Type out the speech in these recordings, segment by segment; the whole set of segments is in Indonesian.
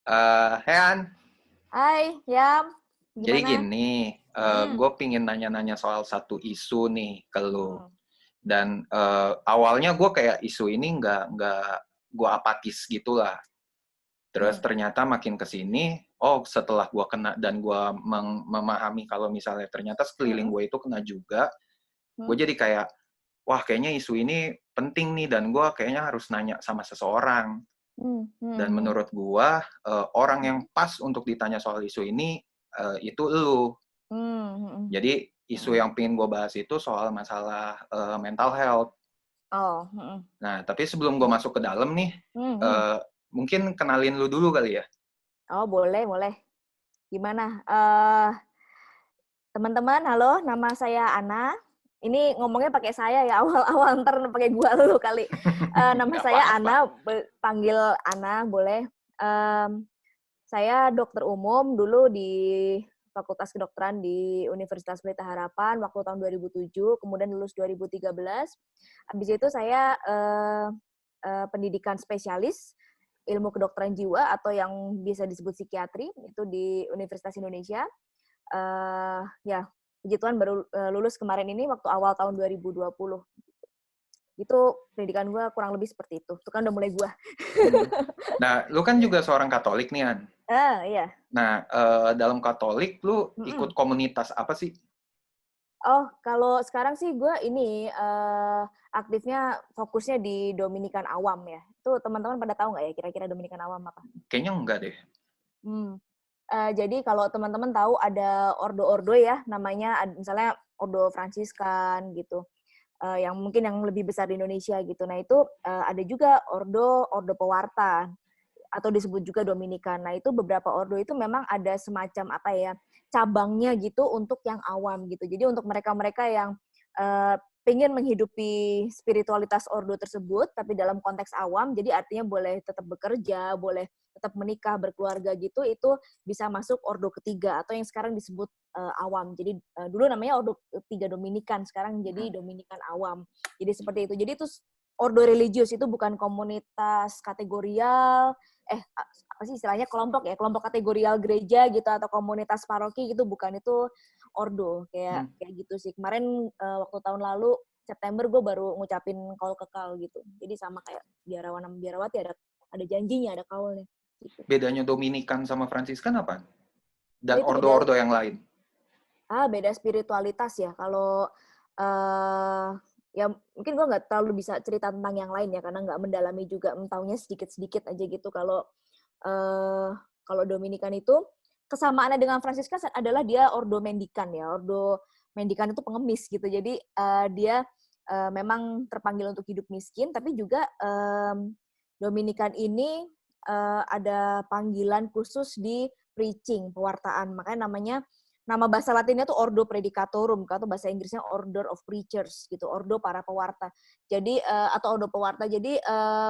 Hey An, Hai, Yam. jadi Gimana? gini, Mm-mm. gue pingin nanya-nanya soal satu isu nih ke lu. Mm. Dan awalnya gue kayak isu ini nggak gue apatis gitulah. Terus Mm. ternyata makin ke sini, oh setelah gue kena dan gue memahami kalau misalnya ternyata sekeliling Mm-mm. gue itu kena juga, gue Mm. jadi kayak, wah kayaknya isu ini penting nih dan gue kayaknya harus nanya sama seseorang. Mm. Dan Mm. menurut gua orang yang Mm. pas untuk ditanya soal isu ini itu lu. Mm. Jadi isu Mm. yang pengen gua bahas itu soal masalah mental health. Oh. Mm. Nah, tapi sebelum gua masuk ke dalam nih, Mm. eh, mungkin kenalin lu dulu kali ya. Oh, boleh, boleh. Gimana? Teman-teman, halo, nama saya Ana. Ini ngomongnya pakai saya ya, awal-awal ntar pakai gua dulu kali. Nama Nggak saya apa-apa. Ana, panggil Ana, boleh. Saya dokter umum dulu di Fakultas Kedokteran di Universitas Pelita Harapan waktu tahun 2007, kemudian lulus 2013. Habis itu saya pendidikan spesialis ilmu kedokteran jiwa atau yang bisa disebut psikiatri itu di Universitas Indonesia. Ya, puji Tuhan baru lulus kemarin ini waktu awal tahun 2020. Itu pendidikan gue kurang lebih seperti itu. Itu kan udah mulai gue. Hmm. Nah, lu kan juga seorang Katolik nih, An. Iya. Nah, dalam Katolik lu ikut Mm-mm. komunitas apa sih? Oh, kalau sekarang sih gue ini aktifnya fokusnya di Dominikan Awam ya. Itu teman-teman pada tahu nggak ya kira-kira Dominikan Awam apa? Kayaknya enggak deh. Hmm. Jadi kalau teman-teman tahu ada ordo-ordo ya, namanya misalnya Ordo Fransiskan gitu, yang mungkin yang lebih besar di Indonesia gitu. Nah itu ada juga Ordo Pewarta atau disebut juga Dominikan. Nah, itu beberapa ordo itu memang ada semacam apa ya, cabangnya gitu untuk yang awam gitu. Jadi untuk mereka-mereka yang pengen menghidupi spiritualitas ordo tersebut, tapi dalam konteks awam, jadi artinya boleh tetap bekerja, boleh tetap menikah, berkeluarga gitu, itu bisa masuk ordo ketiga atau yang sekarang disebut awam. Jadi dulu namanya ordo ketiga Dominikan, sekarang jadi Dominikan awam. Jadi seperti itu. Jadi itu ordo religius, itu bukan komunitas kategorial, apa sih istilahnya, kelompok kategorial gereja gitu atau komunitas paroki gitu, bukan. Itu ordo kayak Hmm. kayak gitu sih. Kemarin waktu tahun lalu September gue baru ngucapin kaul kekal gitu. Jadi sama kayak biarawan sama biarawati, ada janjinya, ada kaulnya gitu. Bedanya Dominikan sama Fransiskan apa? Oh, Dan itu beda. ordo-ordo yang lain? Beda spiritualitas ya. Kalau ya mungkin gue nggak terlalu bisa cerita tentang yang lain ya karena nggak mendalami juga, taunya sedikit-sedikit aja gitu. Kalau Dominikan itu kesamaannya dengan Fransiskan adalah dia ordo mendikan ya. Ordo mendikan itu pengemis gitu. Jadi dia memang terpanggil untuk hidup miskin, tapi juga Dominikan ini ada panggilan khusus di preaching, pewartaan. Makanya nama bahasa Latinnya tuh Ordo Predicatorum, atau bahasa Inggrisnya Order of Preachers gitu, ordo para pewarta. Jadi atau ordo pewarta. Jadi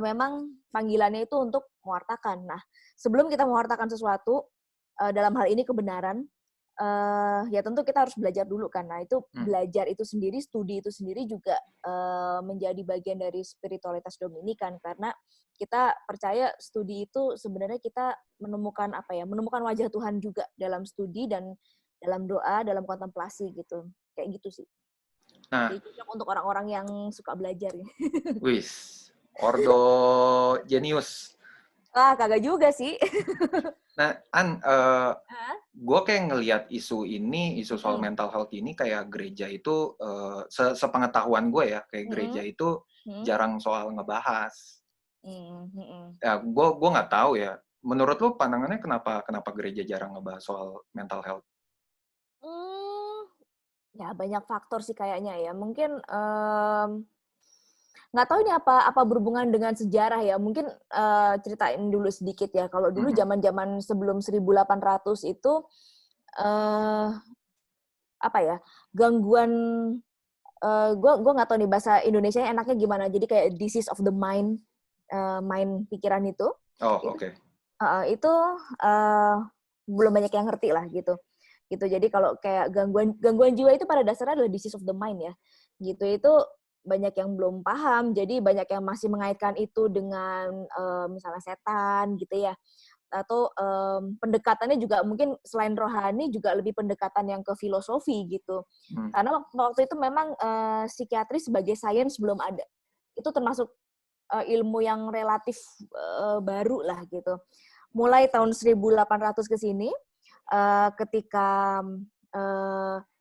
memang panggilannya itu untuk mewartakan. Nah, sebelum kita mewartakan sesuatu, dalam hal ini kebenaran, ya tentu kita harus belajar dulu kan. Nah, itu Hmm. belajar itu sendiri, studi itu sendiri juga menjadi bagian dari spiritualitas Dominikan, karena kita percaya studi itu sebenarnya kita menemukan apa ya, menemukan wajah Tuhan juga dalam studi dan dalam doa, dalam kontemplasi gitu. Kayak gitu sih. Nah, Jadi cocok untuk orang-orang yang suka belajar. wis, Ordo Genius. Wah, kagak juga sih. Nah, Hah? gue kayak ngelihat isu ini, isu soal Mm-mm. mental health ini kayak gereja itu, sepengetahuan gue ya, kayak gereja Mm-mm. itu Mm-mm. jarang soal ngebahas. Mm-mm. Ya, gue nggak tahu ya. Menurut lo pandangannya kenapa kenapa gereja jarang ngebahas soal mental health? Hmm, ya banyak faktor sih kayaknya ya. Mungkin nggak tahu ini apa berhubungan dengan sejarah ya. Mungkin ceritain dulu sedikit ya. Kalau dulu Mhm. zaman-zaman sebelum 1800 itu eh apa ya? Gangguan, gue nggak tahu nih bahasa Indonesia enaknya gimana. Jadi kayak disease of the mind, mind pikiran Oh, itu oke. itu uh, belum banyak yang ngerti lah gitu. Gitu. Jadi kalau kayak gangguan gangguan jiwa itu pada dasarnya adalah disease of the mind ya. Gitu. Itu banyak yang belum paham. Jadi banyak yang masih mengaitkan itu dengan misalnya setan gitu ya. atau pendekatannya juga mungkin selain rohani juga lebih pendekatan yang ke filosofi gitu. Karena waktu itu memang psikiatri sebagai sains belum ada. Itu termasuk ilmu yang relatif baru lah gitu. Mulai tahun 1800 ke sini, ketika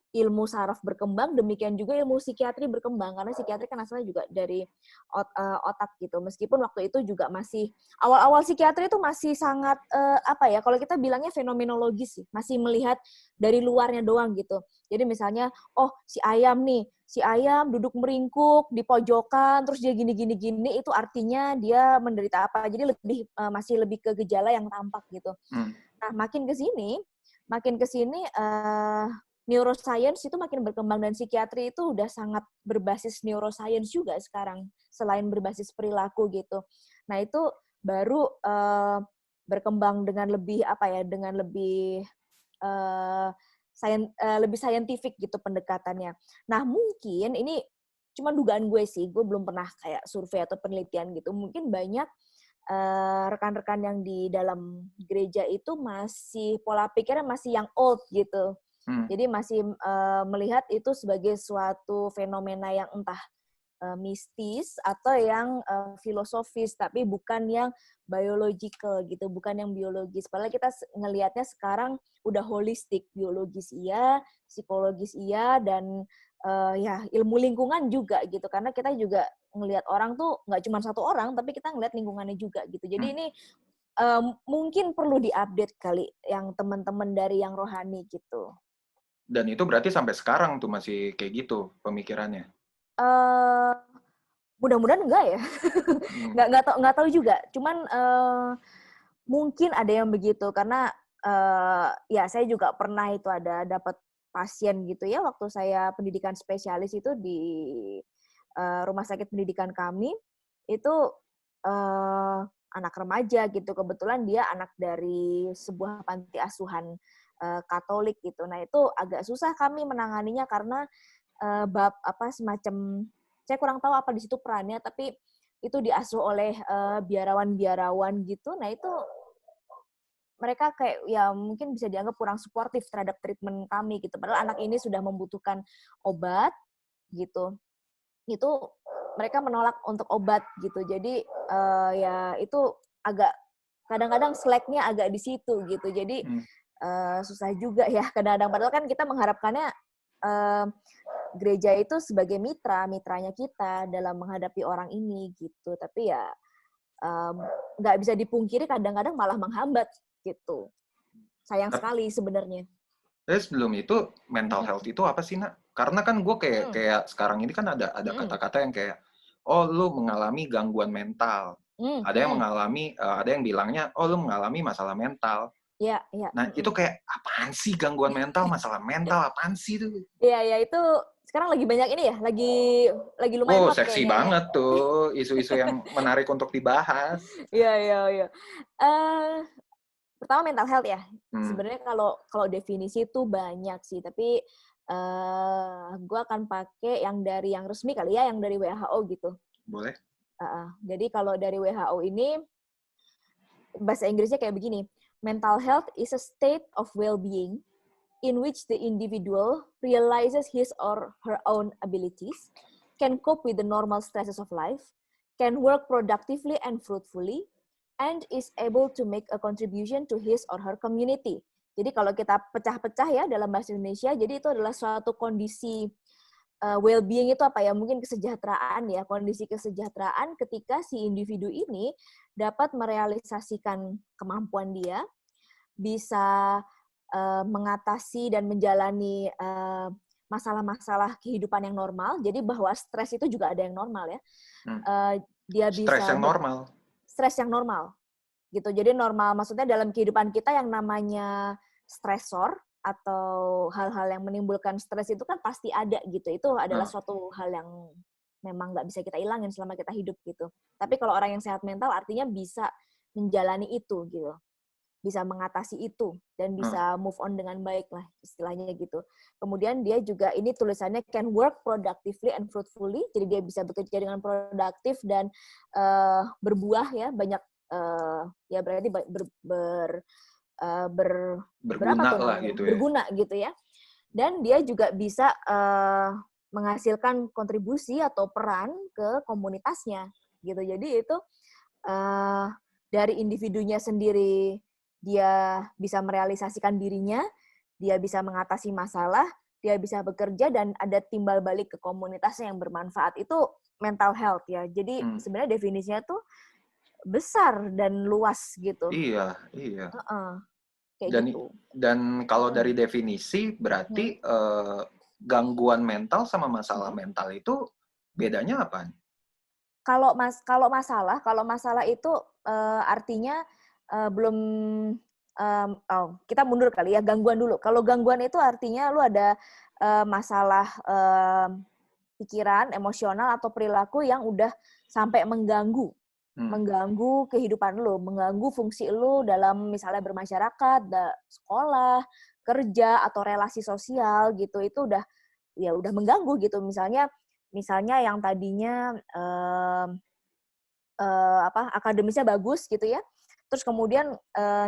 ilmu saraf berkembang, demikian juga ilmu psikiatri berkembang, karena psikiatri kan asalnya juga dari otak gitu. Meskipun waktu itu juga masih, awal-awal psikiatri itu masih sangat, kalau kita bilangnya fenomenologis sih, masih melihat dari luarnya doang gitu. Jadi misalnya, si ayam duduk meringkuk di pojokan, terus dia gini, itu artinya dia menderita apa. Jadi masih lebih ke gejala yang tampak gitu. Nah, makin ke sini neuroscience itu makin berkembang dan psikiatri itu udah sangat berbasis neuroscience juga sekarang, selain berbasis perilaku gitu. Nah, itu baru berkembang dengan lebih lebih scientific gitu pendekatannya. Nah, mungkin ini cuma dugaan gue sih, gue belum pernah kayak survei atau penelitian gitu. Mungkin banyak rekan-rekan yang di dalam gereja itu masih pola pikirnya masih yang old gitu. Jadi masih melihat itu sebagai suatu fenomena yang entah mistis atau yang filosofis, tapi bukan yang biological gitu, bukan yang biologis. Padahal kita ngelihatnya sekarang udah holistik, biologis iya, psikologis iya, dan ilmu lingkungan juga gitu. Karena kita juga ngelihat orang tuh nggak cuma satu orang, tapi kita ngelihat lingkungannya juga gitu. Jadi ini mungkin perlu diupdate kali yang teman-teman dari yang rohani gitu. Dan itu berarti sampai sekarang tuh masih kayak gitu pemikirannya? Mudah-mudahan enggak ya. nggak tahu juga. Cuman mungkin ada yang begitu karena saya juga pernah itu ada dapat pasien gitu ya waktu saya pendidikan spesialis itu di rumah sakit pendidikan kami itu anak remaja gitu. Kebetulan dia anak dari sebuah panti asuhan Katolik gitu. Nah, itu agak susah kami menanganinya karena semacam saya kurang tahu apa di situ perannya, tapi itu diasuh oleh biarawan-biarawan gitu. Nah, itu mereka kayak ya mungkin bisa dianggap kurang suportif terhadap treatment kami gitu. Padahal anak ini sudah membutuhkan obat gitu. Itu mereka menolak untuk obat gitu. Jadi itu agak kadang-kadang slack-nya agak di situ gitu. Jadi susah juga ya kadang-kadang. Padahal kan kita mengharapkannya gereja itu sebagai mitranya kita dalam menghadapi orang ini gitu. Tapi ya nggak bisa dipungkiri kadang-kadang malah menghambat gitu. Sayang sekali sebenarnya. Tapi sebelum itu mental health itu apa sih, Nak? Karena kan gue kayak sekarang ini kan ada kata-kata yang kayak lu mengalami gangguan mental. Ada yang mengalami ada yang bilangnya lu mengalami masalah mental. Iya. Nah, itu kayak apaan sih gangguan mental, masalah mental apaan sih itu? Iya, itu sekarang lagi banyak ini ya, lagi lumayan hot seksi kayaknya. Banget tuh isu-isu yang menarik untuk dibahas. Iya. Pertama mental health ya. Sebenarnya kalau definisi itu banyak sih, tapi gue akan pakai yang resmi kali ya, yang dari WHO gitu. Boleh. Jadi kalau dari WHO ini bahasa Inggrisnya kayak begini. Mental health is a state of well-being in which the individual realizes his or her own abilities, can cope with the normal stresses of life, can work productively and fruitfully, and is able to make a contribution to his or her community. Jadi kalau kita pecah-pecah ya dalam bahasa Indonesia, jadi itu adalah suatu kondisi well-being itu apa ya? Mungkin kesejahteraan ya, kondisi kesejahteraan ketika si individu ini dapat merealisasikan kemampuan dia, bisa mengatasi dan menjalani masalah-masalah kehidupan yang normal. Jadi bahwa stres itu juga ada yang normal ya. Dia bisa stres yang normal gitu. Jadi normal maksudnya dalam kehidupan kita yang namanya stresor atau hal-hal yang menimbulkan stres itu kan pasti ada gitu. Itu adalah suatu hal yang memang nggak bisa kita ilangin selama kita hidup gitu. Tapi kalau orang yang sehat mental artinya bisa menjalani itu gitu. Bisa mengatasi itu dan bisa move on dengan baik lah istilahnya gitu. Kemudian dia juga ini tulisannya can work productively and fruitfully. Jadi dia bisa bekerja dengan produktif dan berbuah ya, banyak ya berarti berapa Berguna tuh lah namanya? gitu ya. Berguna gitu ya. Dan dia juga bisa menghasilkan kontribusi atau peran ke komunitasnya gitu. Jadi itu dari individunya sendiri dia bisa merealisasikan dirinya, dia bisa mengatasi masalah, dia bisa bekerja dan ada timbal balik ke komunitasnya yang bermanfaat. Itu mental health ya. Jadi sebenarnya definisinya tuh besar dan luas gitu. Iya, iya. Kayak Dan gitu. kalau dari definisi berarti gangguan mental sama masalah mental itu bedanya apa? Kalau masalah itu artinya belum kita mundur kali ya, gangguan dulu. Kalau gangguan itu artinya lu ada masalah pikiran, emosional atau perilaku yang udah sampai mengganggu kehidupan lu, mengganggu fungsi lu dalam misalnya bermasyarakat, sekolah, kerja atau relasi sosial gitu. Itu udah mengganggu gitu. Misalnya yang tadinya akademisnya bagus gitu ya, terus kemudian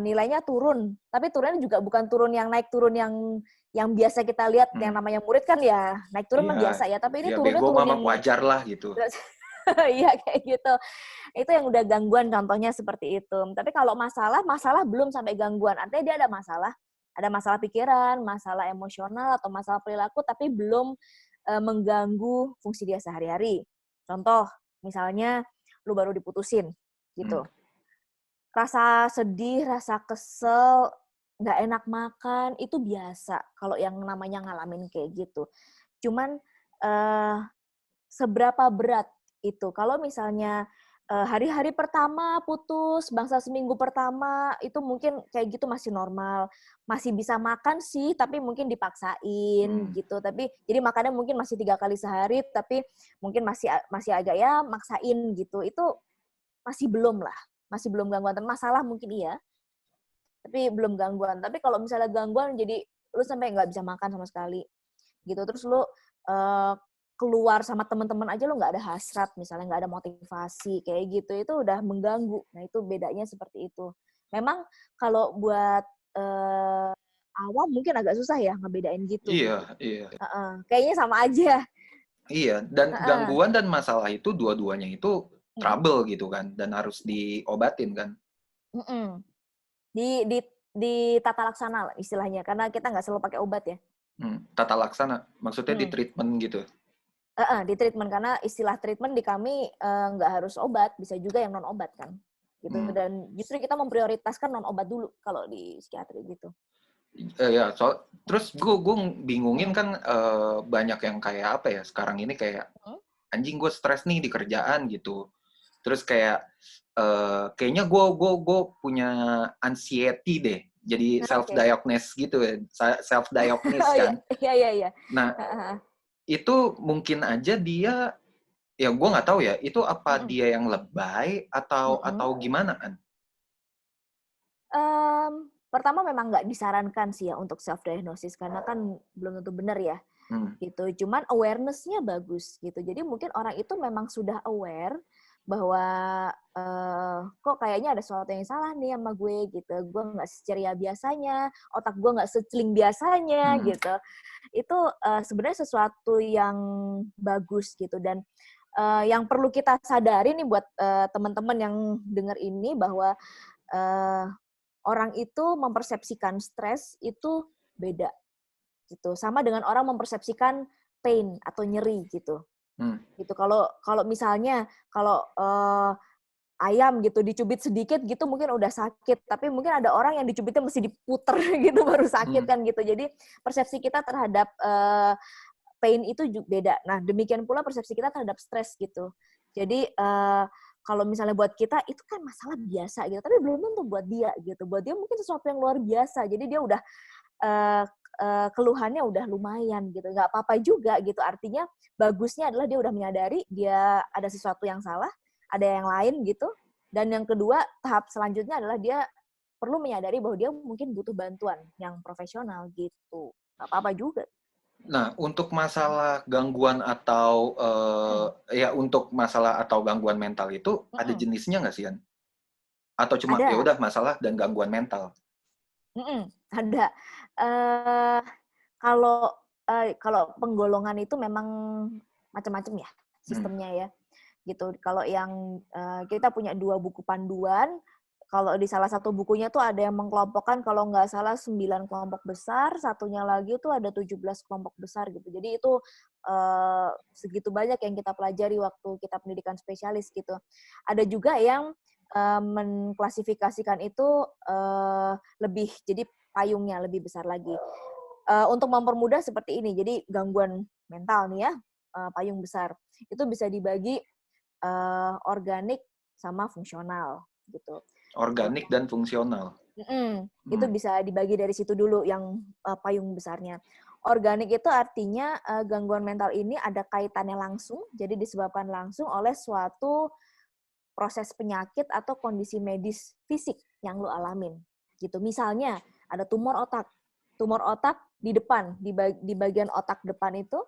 nilainya turun, tapi turunnya juga bukan turun yang naik turun yang biasa kita lihat yang namanya murid kan ya naik turun kan Iya, biasa ya, tapi ini ya turunnya bego turun mama yang wajar lah gitu. iya kayak gitu. Itu yang udah gangguan contohnya seperti itu. Tapi kalau masalah belum sampai gangguan. Artinya dia ada masalah pikiran, masalah emosional atau masalah perilaku tapi belum mengganggu fungsi dia sehari-hari. Contoh, misalnya lu baru diputusin gitu. Rasa sedih, rasa kesel, nggak enak makan, itu biasa kalau yang namanya ngalamin kayak gitu. Cuman seberapa berat itu? Kalau misalnya hari-hari pertama putus, bangsa seminggu pertama, itu mungkin kayak gitu masih normal. Masih bisa makan sih, tapi mungkin dipaksain gitu. Tapi jadi makannya mungkin masih 3 kali sehari, tapi mungkin masih agak ya maksain gitu. Itu masih belum lah. Masih belum gangguan. Masalah mungkin iya, tapi belum gangguan. Tapi kalau misalnya gangguan jadi lu sampai nggak bisa makan sama sekali gitu. Terus lu keluar sama teman-teman aja lu nggak ada hasrat, misalnya nggak ada motivasi kayak gitu, itu udah mengganggu. Nah itu bedanya seperti itu. Memang kalau buat awam mungkin agak susah ya ngebedain gitu. Iya, iya. Kayaknya sama aja. Iya, dan gangguan dan masalah itu dua-duanya itu trouble gitu kan, dan harus diobatin kan. Di tata laksana lah istilahnya, karena kita nggak selalu pakai obat ya. Tata laksana, maksudnya di treatment gitu. Di treatment, karena istilah treatment di kami nggak harus obat, bisa juga yang non obat kan, gitu. Dan justru kita memprioritaskan non obat dulu kalau di psikiatri gitu. Ya, terus gue bingungin kan banyak yang kayak apa ya sekarang ini kayak anjing gue stres nih di kerjaan gitu. Terus kayak kayaknya gue punya anxiety deh. Jadi self diagnose gitu ya, self diagnose kan. Iya. Nah, itu mungkin aja dia, ya gue nggak tahu ya, itu apa dia yang lebay atau gimana kan? Pertama memang nggak disarankan sih ya untuk self diagnosis karena kan belum tentu benar ya. Gitu. Cuman awareness-nya bagus gitu. Jadi mungkin orang itu memang sudah aware bahwa kok kayaknya ada sesuatu yang salah nih sama gue gitu. Gue nggak seceria biasanya, otak gue nggak seceling biasanya gitu. Itu sebenarnya sesuatu yang bagus gitu. Dan yang perlu kita sadari nih buat teman-teman yang dengar ini bahwa orang itu mempersepsikan stres itu beda gitu. Sama dengan orang mempersepsikan pain atau nyeri gitu. Gitu. Kalau misalnya ayam gitu dicubit sedikit gitu mungkin udah sakit, tapi mungkin ada orang yang dicubitnya mesti diputer gitu baru sakit kan gitu. Jadi persepsi kita terhadap pain itu juga beda. Nah, demikian pula persepsi kita terhadap stres gitu. Jadi kalau misalnya buat kita itu kan masalah biasa gitu, tapi belum tentu buat dia gitu. Buat dia mungkin sesuatu yang luar biasa. Jadi dia udah keluhannya udah lumayan gitu, nggak apa-apa juga gitu. Artinya bagusnya adalah dia udah menyadari dia ada sesuatu yang salah, ada yang lain gitu. Dan yang kedua, tahap selanjutnya adalah dia perlu menyadari bahwa dia mungkin butuh bantuan yang profesional gitu. Nggak apa-apa juga. Nah, untuk masalah gangguan atau ya untuk masalah atau gangguan mental itu ada jenisnya nggak sih, An? Atau cuma ya Ada. udah masalah dan gangguan mental? Ada. Eee, kalau, kalau penggolongan itu memang macam-macam ya Hmm. sistemnya ya, gitu. Kalau yang, kita punya 2 buku panduan, kalau di salah satu bukunya tuh ada yang mengkelompokkan kalau nggak salah 9 kelompok besar, satunya lagi tuh ada 17 kelompok besar gitu. Jadi itu, segitu banyak yang kita pelajari waktu kita pendidikan spesialis gitu. Ada juga yang, mengklasifikasikan itu, lebih jadi payungnya lebih besar lagi. Untuk mempermudah seperti ini, jadi gangguan mental nih ya, payung besar, itu bisa dibagi organik sama fungsional gitu. Organik dan fungsional. Itu Hmm. bisa dibagi dari situ dulu yang payung besarnya. Organik itu artinya gangguan mental ini ada kaitannya langsung, jadi disebabkan langsung oleh suatu proses penyakit atau kondisi medis fisik yang lu alamin gitu. Misalnya ada tumor otak. Tumor otak di depan, di bagian otak depan itu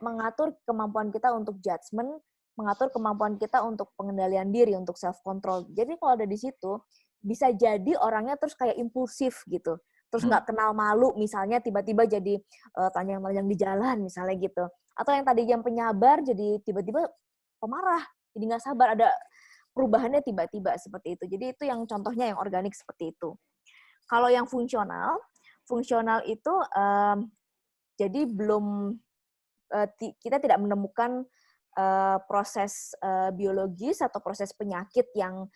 mengatur kemampuan kita untuk judgement, mengatur kemampuan kita untuk pengendalian diri, untuk self control. Jadi kalau ada di situ, bisa jadi orangnya terus kayak impulsif gitu. Terus Hmm. nggak kenal malu, misalnya tiba-tiba jadi telanjang-telanjang di jalan, misalnya gitu. Atau yang tadi yang penyabar, jadi tiba-tiba pemarah, jadi nggak sabar, ada perubahannya tiba-tiba seperti itu. Jadi itu yang contohnya yang organik seperti itu. Kalau yang fungsional, fungsional itu jadi belum kita tidak menemukan proses biologis atau proses penyakit yang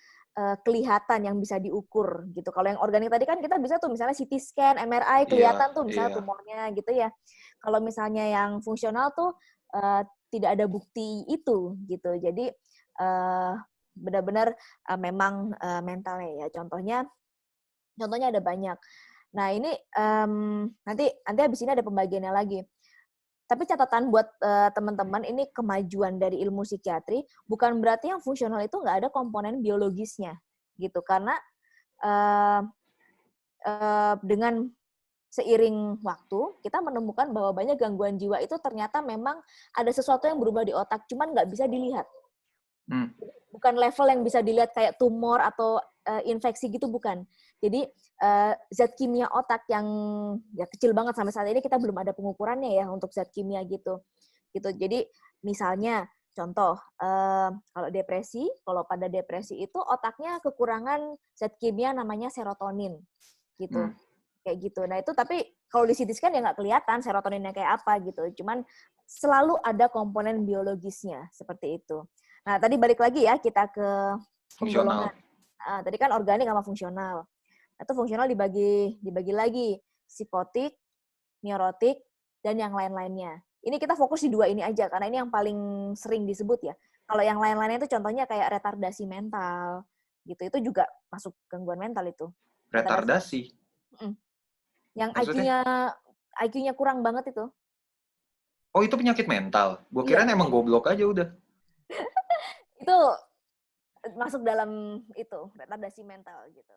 kelihatan yang bisa diukur gitu. Kalau yang organik tadi kan kita bisa tuh misalnya CT scan, MRI Iya, kelihatan tuh misalnya iya. tumornya gitu ya. Kalau misalnya yang fungsional tuh tidak ada bukti itu gitu. Jadi benar-benar memang mentalnya ya. Contohnya ada banyak. Nah ini nanti habis ini ada pembagiannya lagi. Tapi catatan buat teman-teman, ini kemajuan dari ilmu psikiatri, bukan berarti yang fungsional itu nggak ada komponen biologisnya, gitu. Karena dengan seiring waktu, kita menemukan bahwa banyak gangguan jiwa itu ternyata memang ada sesuatu yang berubah di otak, cuman nggak bisa dilihat. Hmm. Bukan level yang bisa dilihat kayak tumor atau infeksi gitu, bukan. Jadi zat kimia otak yang ya kecil banget sampai saat ini kita belum ada pengukurannya ya untuk zat kimia gitu. Jadi misalnya contoh kalau depresi, kalau pada depresi itu otaknya kekurangan zat kimia namanya serotonin gitu. Hmm. Kayak gitu. Nah itu tapi kalau di CT scan ya nggak kelihatan serotoninnya kayak apa gitu. Cuman selalu ada komponen biologisnya seperti itu. Nah tadi balik lagi ya kita ke penggolongan. Fungsional. Tadi kan organik sama fungsional. Itu fungsional dibagi lagi psikotik, neurotik, dan yang lain-lainnya. Ini kita fokus di 2 ini aja karena ini yang paling sering disebut ya. Kalau yang lain-lainnya itu contohnya kayak retardasi mental gitu. Itu juga masuk gangguan mental itu. Retardasi. Retardasi? Yang Maksudnya? IQ-nya kurang banget itu. Oh, itu penyakit mental? Gue Iya, kira emang goblok aja udah. itu masuk dalam itu retardasi mental gitu.